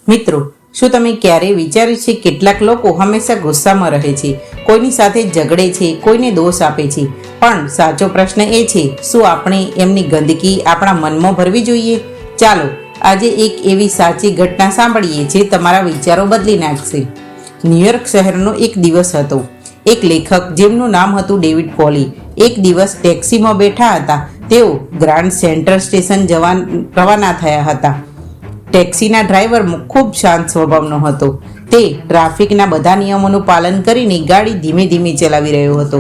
મિત્રો, શું તમે ક્યારેય વિચાર્યું છે કેટલાક લોકો હંમેશા ગુસ્સામાં રહે છે, કોઈની સાથે ઝઘડે છે, કોઈને દોષ આપે છે, પણ સાચો પ્રશ્ન એ છે શું આપણે એમની ગંદકી આપણા મનમાં ભરવી જોઈએ? ચાલો આજે એક એવી સાચી ઘટના સાંભળીએ જે તમારા વિચારો બદલી નાખશે. ન્યુયોર્ક શહેરનો એક દિવસ હતો. એક લેખક જેમનું નામ હતું ડેવિડ પોલી એક દિવસ ટેક્સીમાં બેઠા હતા. તેઓ ગ્રાન્ડ સેન્ટ્રલ સ્ટેશન રવાના થયા હતા. ટેક્સીના ડ્રાઈવર ખૂબ શાંત સ્વભાવનો હતો. તે ટ્રાફિકના બધા નિયમોનું પાલન કરીને ગાડી ધીમે ધીમે ચલાવી રહ્યો હતો.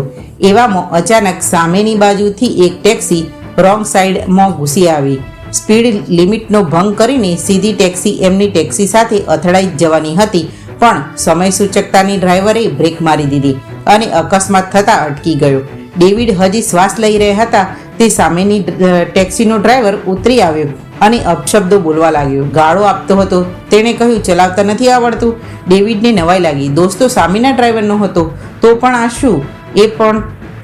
એવામાં અચાનક સામેની બાજુથી એક ટેક્સી રોંગ સાઈડમાં ઘૂસી આવી. સ્પીડ લિમિટનો ભંગ કરીને સીધી ટેક્સી એમની ટેક્સી સાથે અથડાઈ જવાની હતી, પણ સમય સૂચકતાની ડ્રાઈવરે બ્રેક મારી દીધી અને અકસ્માત થતાં અટકી ગયો. ડેવિડ હજી શ્વાસ લઈ રહ્યા હતા તે સામેની ટેક્સીનો ડ્રાઈવર ઉતરી આવ્યો અને અપશબ્દો બોલવા લાગ્યો. ગાળો આપતો હતો. તેણે કહ્યું, ચલાવતા નથી આવડતું? ડેવિડને નવાઈ લાગી. દોસ્તો સામેના ડ્રાઈવરનો હતો તો પણ આ શું?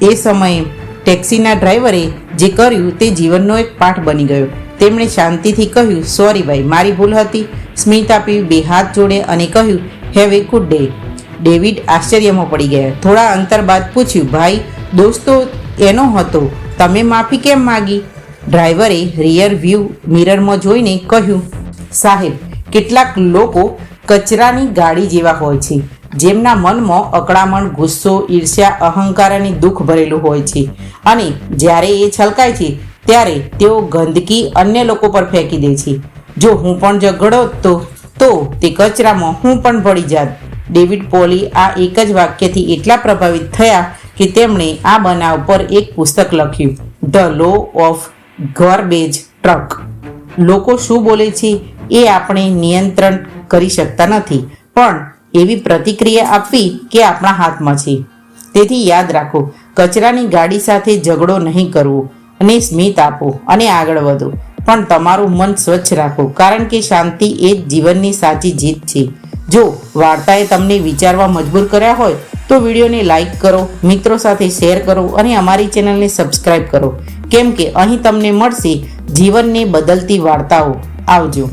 એ સમયે ટેક્સીના ડ્રાઈવરે જે કર્યું તે જીવનનો એક પાઠ બની ગયો. તેમણે શાંતિથી કહ્યું, સોરી ભાઈ, મારી ભૂલ હતી. સ્મિત આપી, બે હાથ જોડે અને કહ્યું, have a good day. David આશ્ચર્યમાં પડી ગયા. થોડા અંતર બાદ પૂછ્યું, ભાઈ, દોસ્તો એનો હતો, તમે માફી કેમ માગી? ડ્રાઈવરે રિયર વ્યૂ મિરરમાં જોઈને કહ્યું, સાહેબ, કેટલાક લોકો કચરાની ગાડી જેવા હોય છે, જેમના મનમાં અકળામણ, ગુસ્સો, ઈર્ષ્યા, અહંકાર અને દુઃખ ભરેલું હોય છે, અને જ્યારે એ છલકાય છે ત્યારે તેઓ ગંદકી અન્ય લોકો પર ફેંકી દે છે. જો હું પણ ઝઘડો તો તે કચરામાં હું પણ ભળી જાત. ડેવિડ પોલી આ એક જ વાક્યથી એટલા પ્રભાવિત થયા કે તેમણે આ બનાવ પર એક પુસ્તક લખ્યું, the law of garbage truck. લોકો શું બોલે છે એ આપણે નિયંત્રણ કરી શકતા નથી, પણ એવી પ્રતિક્રિયા આપવી કે આપણા હાથમાં છે. તેથી યાદ રાખો, કચરાની ગાડી સાથે ઝઘડો નહીં કરવો અને સ્મિત આપો અને આગળ વધો, પણ તમારું મન સ્વચ્છ રાખો, કારણ કે શાંતિ એ જ જીવનની સાચી જીત છે. જો વાર્તાએ તમને વિચારવા મજબૂર કર્યા હોય તો વિડીયોને લાઈક કરો, મિત્રો સાથે શેર કરો અને અમારી ચેનલને સબસ્ક્રાઈબ કરો, કેમ કે અહીં તમને મળશે જીવનને બદલતી વાર્તાઓ. આવજો.